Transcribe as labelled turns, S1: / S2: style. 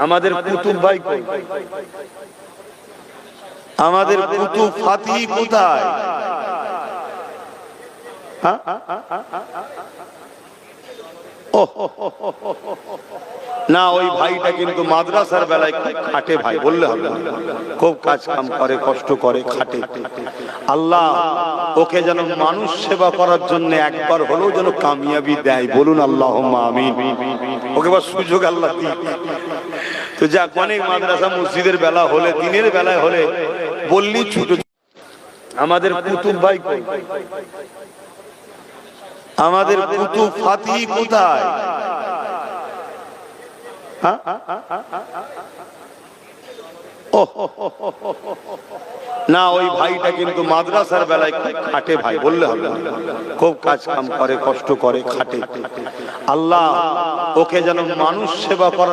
S1: আমাদের কুতুব ভাই কই? আমাদের কুতুব ফাতি কোথায়? না, ওই ভাইটা কিন্তু মাদ্রাসার বেলায় খুব খাটে ভাই, বললে হবে না, খুব কাজ কাম করে, কষ্ট করে, খাটে। আল্লাহ ওকে যেন মানুষ সেবা করার জন্য একবার হলেও যেন কামিয়াবি দেয়, বলুন আল্লাহুম্মা আমিন। ওকে বস সুযোগ আল্লাহ দিন। তো যাক, অনেক মাদ্রাসা মসজিদের বেলা হলে, দিনের বেলায় হলে বললি ছুটো। আমাদের কুতুব ভাই কই? আমাদের কুতুব ফাতি কোথায়? না, ওই ভাইটা কিন্তু মাদ্রাসার বেলায় খুব খাটে ভাই, বললে হবে না, খুব কাজ কাম করে, কষ্ট করে, খাটে। আল্লাহ ওকে যেন মানুষ সেবা করার